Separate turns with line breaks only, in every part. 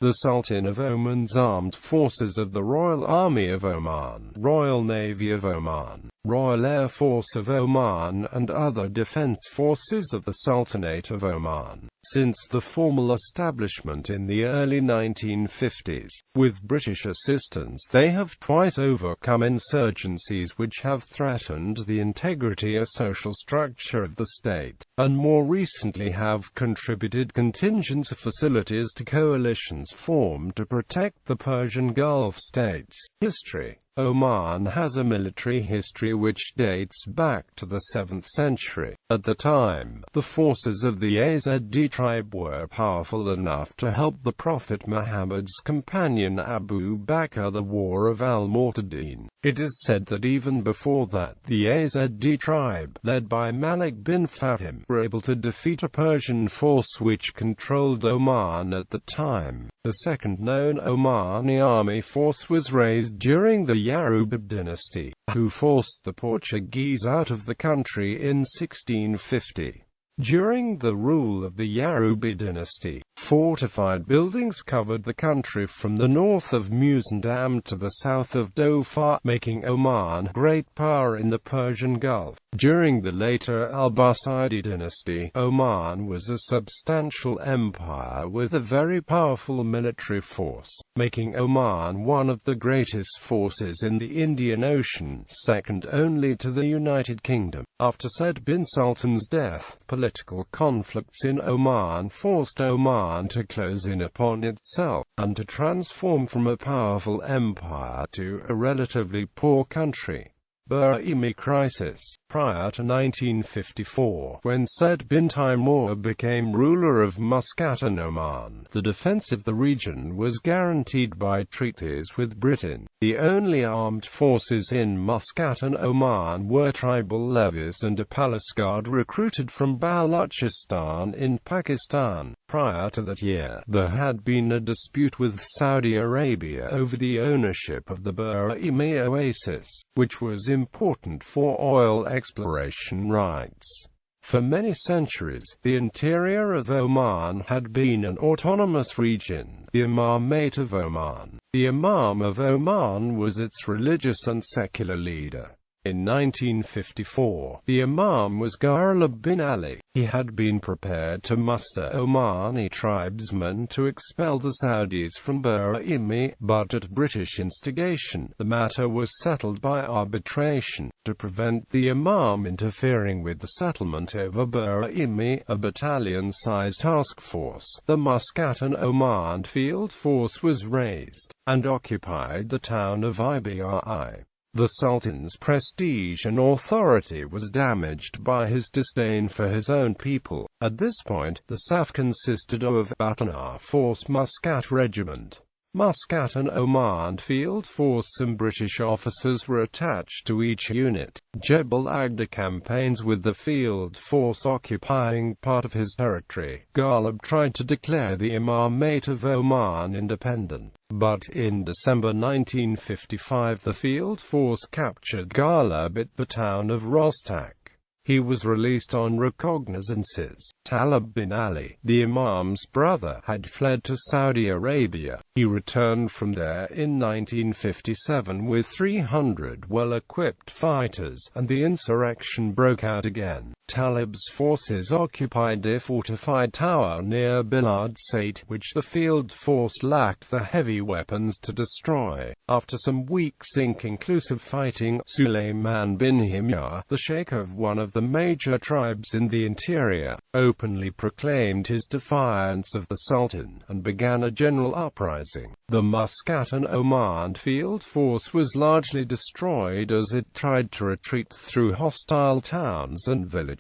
The Sultan of Oman's armed forces of the Royal Army of Oman, Royal Navy of Oman, Royal Air Force of Oman and other defense forces of the Sultanate of Oman. Since the formal establishment in the early 1950s, with British assistance, they have twice overcome insurgencies which have threatened the integrity and social structure of the state, and more recently have contributed contingents of facilities to coalitions formed to protect the Persian Gulf states. History. Oman has a military history which dates back to the 7th century. At the time, the forces of the Azd tribe were powerful enough to help the Prophet Muhammad's companion Abu Bakr the War of al-Mu'tadin. It is said that even before that, the Azd tribe, led by Malik bin Fatim, were able to defeat a Persian force which controlled Oman at the time. The second known Omani army force was raised during the Yarub dynasty, who forced the Portuguese out of the country in 1650. During the rule of the Yarub dynasty, fortified buildings covered the country from the north of Musandam to the south of Dhofar, making Oman a great power in the Persian Gulf. During the later Abbasid dynasty, Oman was a substantial empire with a very powerful military force, making Oman one of the greatest forces in the Indian Ocean, second only to the United Kingdom. After Said bin Sultan's death, political conflicts in Oman forced Oman to close in upon itself, and to transform from a powerful empire to a relatively poor country. Buruma Crisis. Prior to 1954, when Said bin Timur became ruler of Muscat and Oman, the defense of the region was guaranteed by treaties with Britain. The only armed forces in Muscat and Oman were tribal levies and a palace guard recruited from Balochistan in Pakistan. Prior to that year, there had been a dispute with Saudi Arabia over the ownership of the Buruma Oasis, which was important for oil exploration rights. For many centuries, the interior of Oman had been an autonomous region, the Imamate of Oman. The Imam of Oman was its religious and secular leader. In 1954, the Imam was Ghalib bin Ali. He had been prepared to muster Omani tribesmen to expel the Saudis from Buruma, but at British instigation, the matter was settled by arbitration. To prevent the Imam interfering with the settlement over Buruma, a battalion-sized task force, the Muscat and Oman Field Force was raised, and occupied the town of Ibri. The Sultan's prestige and authority was damaged by his disdain for his own people. At this point, the SAF consisted of Batana Force Muscat Regiment, Muscat and Oman Field Force. Some British officers were attached to each unit. Jebel Agda campaigns with the field force occupying part of his territory. Ghalib tried to declare the Imamate of Oman independent, but in December 1955 the field force captured Ghalib at the town of Rostak. He was released on recognizances. Talib bin Ali, the Imam's brother, had fled to Saudi Arabia. He returned from there in 1957 with 300 well-equipped fighters, and the insurrection broke out again. Talib's forces occupied a fortified tower near Bilad Sait, which the field force lacked the heavy weapons to destroy. After some weeks inconclusive fighting, Suleiman bin Himyar, the sheikh of one of the major tribes in the interior, openly proclaimed his defiance of the Sultan, and began a general uprising. The Muscat and Oman Field Force was largely destroyed as it tried to retreat through hostile towns and villages.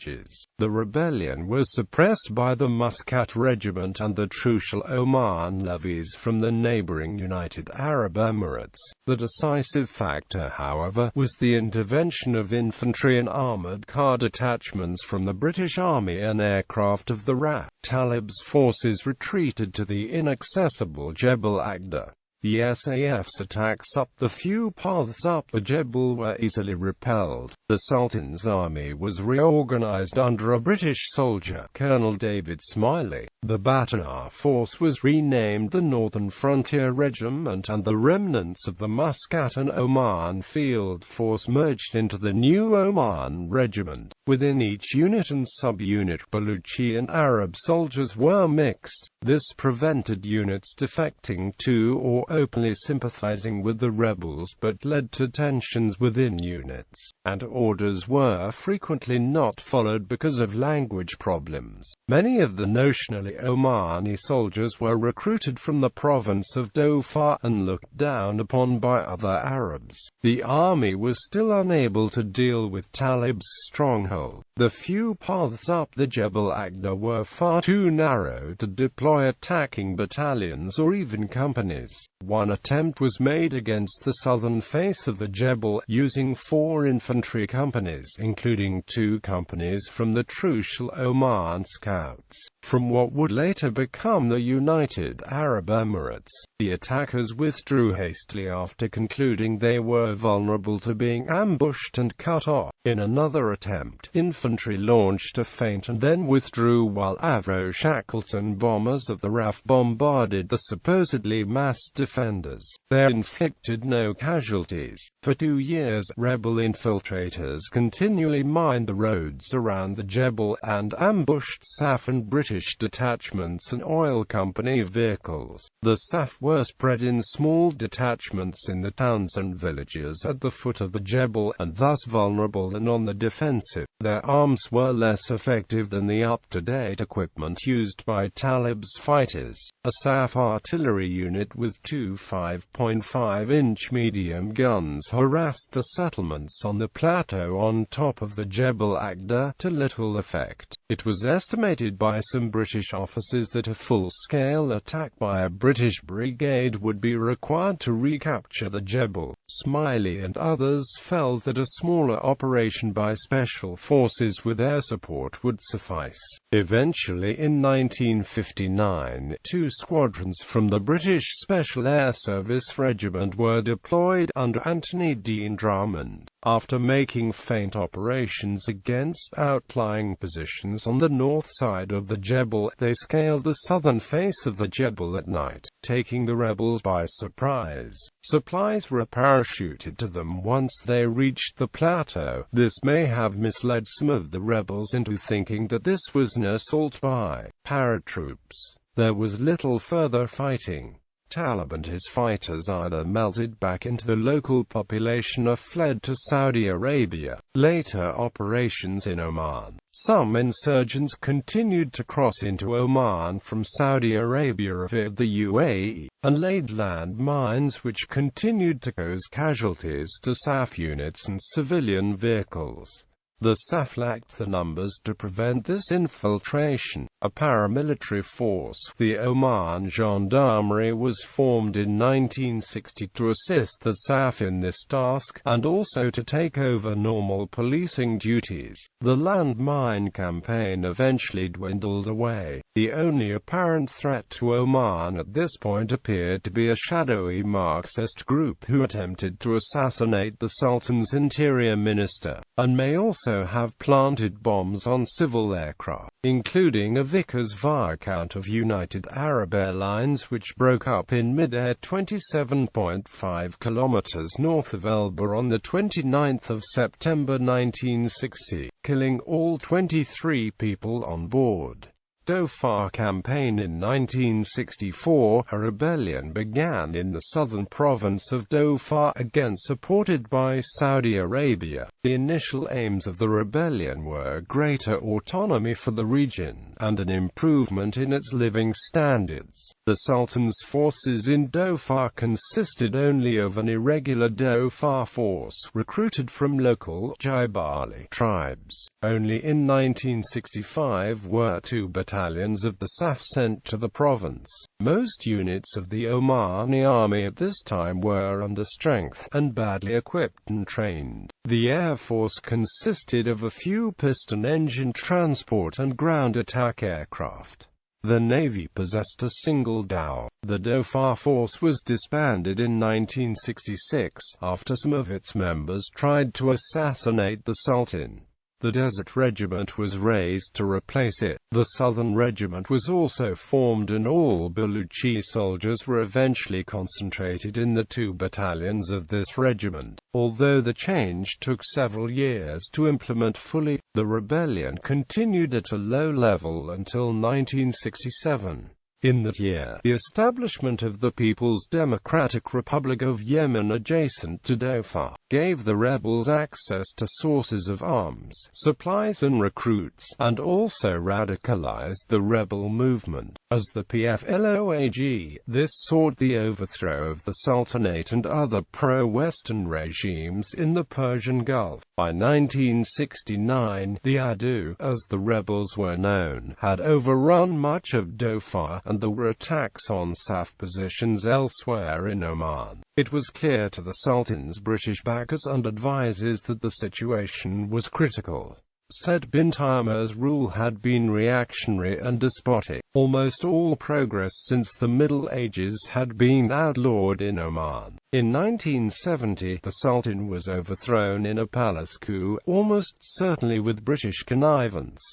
The rebellion was suppressed by the Muscat Regiment and the Trucial Oman levies from the neighboring United Arab Emirates. The decisive factor, however, was the intervention of infantry and armored car detachments from the British Army and aircraft of the RAF. Talib's forces retreated to the inaccessible Jebel Agda. The SAF's attacks up the few paths up the Jebel were easily repelled. The Sultan's army was reorganized under a British soldier, Colonel David Smiley. The Batana force was renamed the Northern Frontier Regiment, and the remnants of the Muscat and Oman Field Force merged into the new Oman Regiment. Within each unit and sub-unit, Baluchi and Arab soldiers were mixed. This prevented units defecting to or openly sympathizing with the rebels, but led to tensions within units, and orders were frequently not followed because of language problems. Many of the notionally Omani soldiers were recruited from the province of Dhofar and looked down upon by other Arabs. The army was still unable to deal with Talib's stronghold. The few paths up the Jebel Agda were far too narrow to deploy attacking battalions or even companies. One attempt was made against the southern face of the Jebel, using 4 infantry companies, including 2 companies from the Trucial Oman Scouts, from what would later become the United Arab Emirates. The attackers withdrew hastily after concluding they were vulnerable to being ambushed and cut off. In another attempt, infantry launched a feint and then withdrew while Avro Shackleton bombers of the RAF bombarded the supposedly massed defenders. They inflicted no casualties. For 2 years, rebel infiltrators continually mined the roads around the Jebel and ambushed SAF and British detachments and oil company vehicles. The SAF were spread in small detachments in the towns and villages at the foot of the Jebel, and thus vulnerable and on the defensive. Their arms were less effective than the up-to-date equipment used by Talib's fighters. A SAF artillery unit with 2 5.5-inch medium guns harassed the settlements on the plateau on top of the Jebel Agda, to little effect. It was estimated by some British officers that a full-scale attack by a British brigade would be required to recapture the Jebel. Smiley and others felt that a smaller operation by special forces with air support would suffice. Eventually, in 1959, 2 squadrons from the British Special Air Service Regiment were deployed under Anthony Dean Drummond. After making feint operations against outlying positions on the north side of the Jebel, they scaled the southern face of the Jebel at night, taking the rebels by surprise. Supplies were parachuted to them once they reached the plateau. This may have misled some of the rebels into thinking that this was an assault by paratroops. There was little further fighting. Talib and his fighters either melted back into the local population or fled to Saudi Arabia. Later operations in Oman. Some insurgents continued to cross into Oman from Saudi Arabia via the UAE, and laid land mines which continued to cause casualties to SAF units and civilian vehicles. The SAF lacked the numbers to prevent this infiltration. A paramilitary force, the Oman Gendarmerie, was formed in 1960 to assist the SAF in this task, and also to take over normal policing duties. The landmine campaign eventually dwindled away. The only apparent threat to Oman at this point appeared to be a shadowy Marxist group who attempted to assassinate the Sultan's interior minister, and may also have planted bombs on civil aircraft, including a Vickers VAR account of United Arab Airlines which broke up in mid-air 27.5 kilometers north of Elba on the 29th of September 1960, killing all 23 people on board. Dhofar Campaign in 1964, a rebellion began in the southern province of Dhofar, again supported by Saudi Arabia. The initial aims of the rebellion were greater autonomy for the region, and an improvement in its living standards. The Sultan's forces in Dhofar consisted only of an irregular Dhofar force recruited from local Jibali tribes. Only in 1965 were 2 battalions of the SAF sent to the province. Most units of the Omani army at this time were under strength, and badly equipped and trained. The Air Force consisted of a few piston-engine transport and ground attack aircraft. The Navy possessed a single dhow. The Dhofar force was disbanded in 1966, after some of its members tried to assassinate the Sultan. The Desert Regiment was raised to replace it. The Southern Regiment was also formed, and all Baluchi soldiers were eventually concentrated in the 2 battalions of this regiment. Although the change took several years to implement fully, the rebellion continued at a low level until 1967. In that year, the establishment of the People's Democratic Republic of Yemen adjacent to Dhofar gave the rebels access to sources of arms, supplies and recruits, and also radicalized the rebel movement. As the PFLOAG, this sought the overthrow of the Sultanate and other pro-Western regimes in the Persian Gulf. By 1969, the Adu, as the rebels were known, had overrun much of Dhofar, and there were attacks on SAF positions elsewhere in Oman. It was clear to the Sultan's British backers and advisers that the situation was critical. Said bin Taimur's rule had been reactionary and despotic. Almost all progress since the Middle Ages had been outlawed in Oman. In 1970, the Sultan was overthrown in a palace coup, almost certainly with British connivance.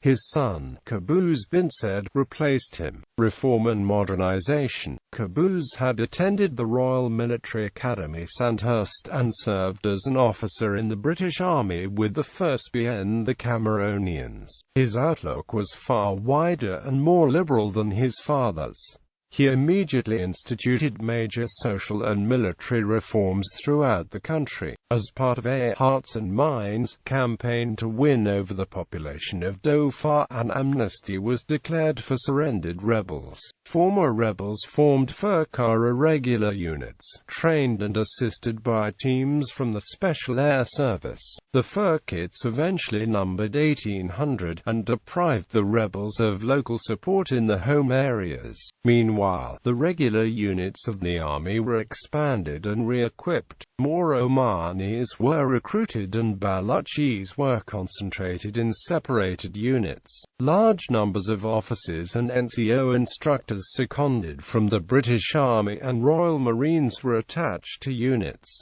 His son, Qaboos bin Said, replaced him. Reform and modernization. Qaboos had attended the Royal Military Academy Sandhurst and served as an officer in the British Army with the 1st BN, the Cameronians. His outlook was far wider and more liberal than his father's. He immediately instituted major social and military reforms throughout the country, as part of a Hearts and Minds campaign to win over the population of Dhofar. An amnesty was declared for surrendered rebels. Former rebels formed Furqa irregular units, trained and assisted by teams from the Special Air Service. The Furqits eventually numbered 1,800, and deprived the rebels of local support in the home areas. Meanwhile, the regular units of the army were expanded and re-equipped. More Omanis were recruited and Baluchis were concentrated in separated units. Large numbers of officers and NCO instructors seconded from the British Army and Royal Marines were attached to units.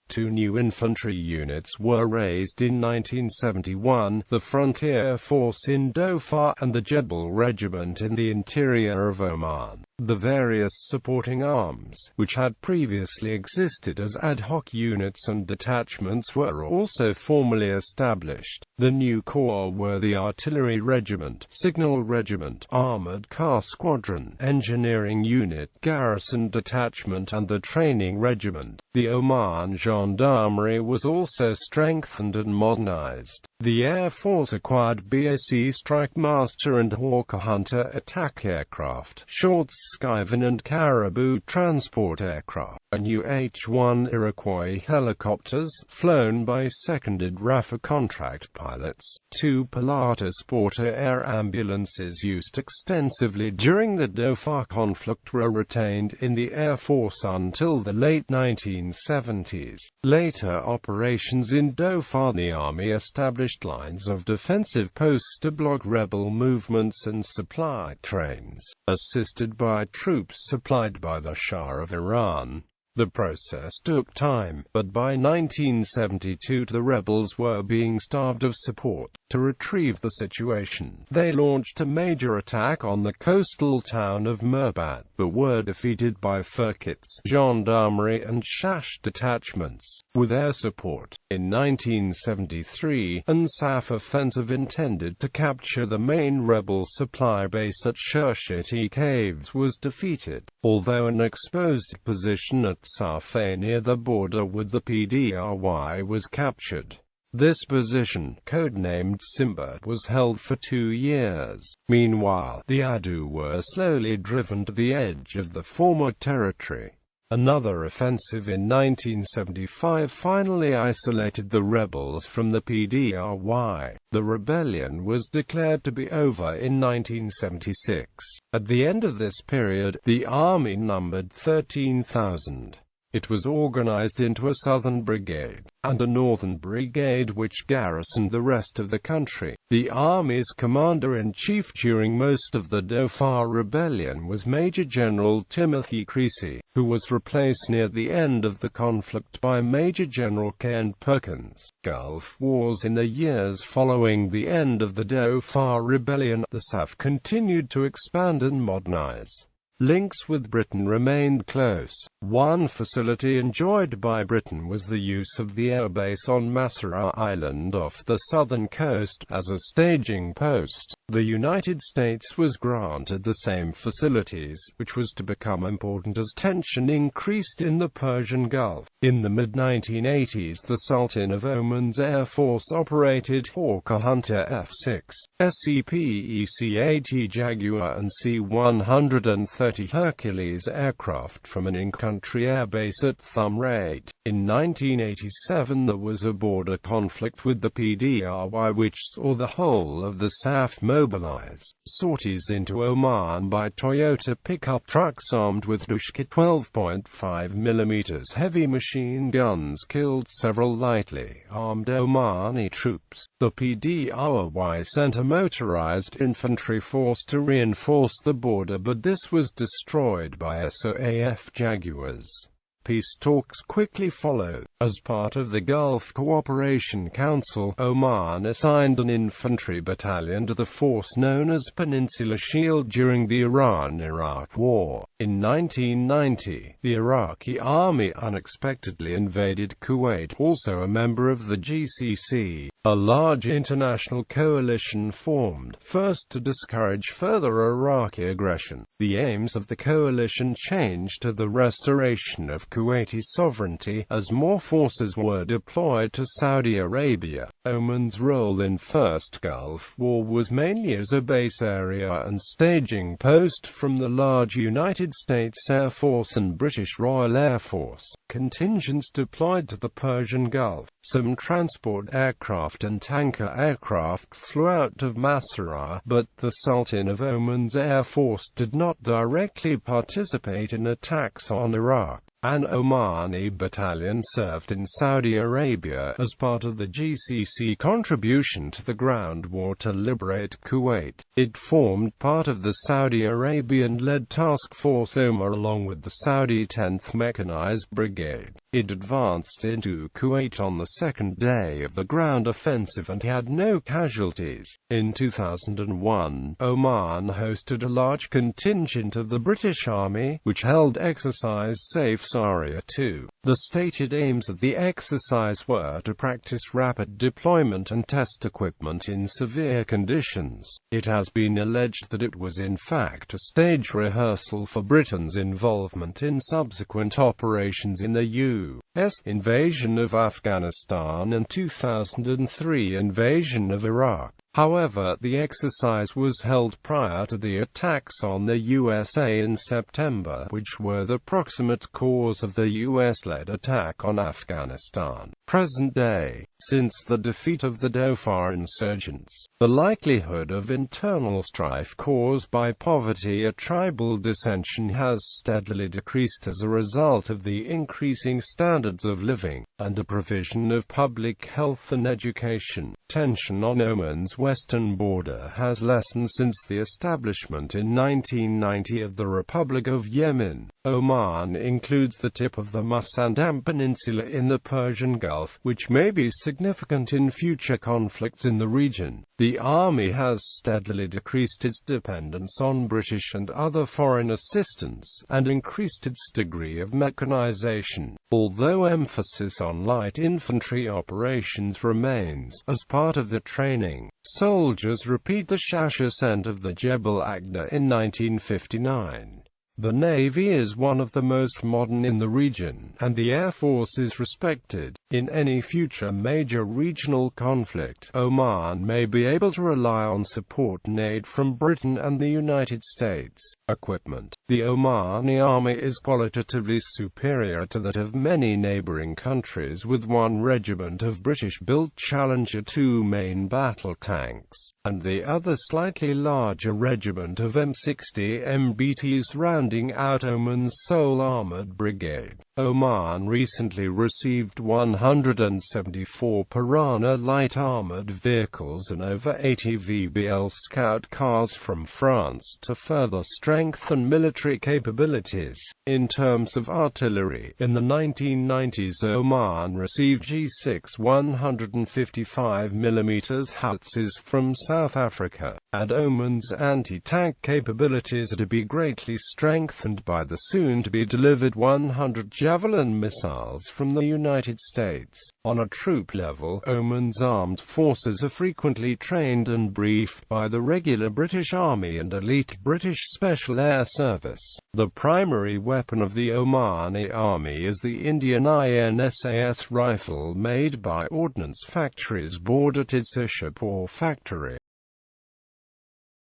2 new infantry units were raised in 1971, the Frontier Force in Dhofar and the Jebel Regiment in the interior of Oman. The various supporting arms, which had previously existed as ad hoc units and detachments, were also formally established. The new corps were the Artillery Regiment, Signal Regiment, Armored Car Squadron, Engineering Unit, Garrison Detachment and the Training Regiment. The Oman Gendarmerie was also strengthened and modernized. The Air Force acquired BAC Strike Master and Hawker Hunter attack aircraft, Short Skyvan and Caribou transport aircraft, and new H-1 Iroquois helicopters, flown by seconded RAFA contract pilots. 2 Pilatus Porter air ambulances used extensively during the Dhofar conflict were retained in the Air Force until the late 1970s. Later operations in Dhofar, the Army established lines of defensive posts to block rebel movements and supply trains, assisted by troops supplied by the Shah of Iran. The process took time, but by 1972 the rebels were being starved of support. To retrieve the situation, they launched a major attack on the coastal town of Mirbat, but were defeated by Furqits, Gendarmerie and Shash detachments, with air support. In 1973, an SAF offensive intended to capture the main rebel supply base at Shurshiti Caves was defeated, although an exposed position at Safay near the border with the PDRY was captured. This position, codenamed Simba, was held for 2 years. Meanwhile, the Adu were slowly driven to the edge of the former territory. Another offensive in 1975 finally isolated the rebels from the PDRY. The rebellion was declared to be over in 1976. At the end of this period, the army numbered 13,000. It was organized into a southern brigade, and a northern brigade which garrisoned the rest of the country. The army's commander-in-chief during most of the Dhofar Rebellion was Major General Timothy Creasy, who was replaced near the end of the conflict by Major General Ken Perkins. Gulf Wars. In the years following the end of the Dhofar Rebellion, the SAF continued to expand and modernize. Links with Britain remained close. One facility enjoyed by Britain was the use of the airbase on Masrur Island off the southern coast as a staging post. The United States was granted the same facilities, which was to become important as tension increased in the Persian Gulf. In the mid-1980s, the Sultan of Oman's Air Force operated Hawker Hunter F-6, SCPEC-80 Jaguar and C-130 Hercules aircraft from an in-country airbase at Thumrait. In 1987 there was a border conflict with the PDRY which saw the whole of the SAF mobilize. Sorties into Oman by Toyota pickup trucks armed with Dushka 12.5mm heavy machine guns killed several lightly armed Omani troops. The PDRY sent a motorized infantry force to reinforce the border, but this was destroyed by SOAF Jaguars. Peace talks quickly followed. As part of the Gulf Cooperation Council, Oman assigned an infantry battalion to the force known as Peninsula Shield during the Iran-Iraq War. In 1990, the Iraqi army unexpectedly invaded Kuwait, also a member of the GCC. A large international coalition formed, first to discourage further Iraqi aggression. The aims of the coalition changed to the restoration of Kuwaiti sovereignty, as more forces were deployed to Saudi Arabia. Oman's role in First Gulf War was mainly as a base area and staging post from the large United States Air Force and British Royal Air Force. Contingents deployed to the Persian Gulf. Some transport aircraft and tanker aircraft flew out of Masrur, but the Sultan of Oman's Air Force did not directly participate in attacks on Iraq. An Omani battalion served in Saudi Arabia as part of the GCC contribution to the ground war to liberate Kuwait. It formed part of the Saudi Arabian-led Task Force Omar along with the Saudi 10th Mechanized Brigade. It advanced into Kuwait on the second day of the ground offensive and had no casualties. In 2001, Oman hosted a large contingent of the British Army, which held Exercise Safe Area 2. The stated aims of the exercise were to practice rapid deployment and test equipment in severe conditions. It has been alleged that it was in fact a stage rehearsal for Britain's involvement in subsequent operations in the U.S. invasion of Afghanistan and 2003 invasion of Iraq. However, the exercise was held prior to the attacks on the USA in September, which were the proximate cause of the US-led attack on Afghanistan. Present day. Since the defeat of the Dhofar insurgents, the likelihood of internal strife caused by poverty or tribal dissension has steadily decreased as a result of the increasing standards of living, and the provision of public health and education. Tension on Oman's western border has lessened since the establishment in 1990 of the Republic of Yemen. Oman includes the tip of the Musandam Peninsula in the Persian Gulf, which may be significant in future conflicts in the region. The army has steadily decreased its dependence on British and other foreign assistance, and increased its degree of mechanization, although emphasis on light infantry operations remains. As part of the training, soldiers repeat the Shash ascent of the Jebel Akhdar in 1959. The Navy is one of the most modern in the region, and the Air Force is respected. In any future major regional conflict, Oman may be able to rely on support and aid from Britain and the United States. Equipment. The Omani army is qualitatively superior to that of many neighboring countries, with one regiment of British-built Challenger 2 main battle tanks, and the other slightly larger regiment of M60 MBTs round rounding out Oman's sole armored brigade. Oman recently received 174 Piranha light armored vehicles and over 80 VBL Scout cars from France to further strengthen military capabilities. In terms of artillery, in the 1990s Oman received G6 155mm howitzers from South Africa, and Oman's anti-tank capabilities are to be greatly strengthened by the soon-to-be-delivered 100 Javelin missiles from the United States. On a troop level, Oman's armed forces are frequently trained and briefed by the regular British Army and elite British Special Air Service. The primary weapon of the Omani Army is the Indian INSAS rifle made by ordnance factories bordered at Ishapur factory.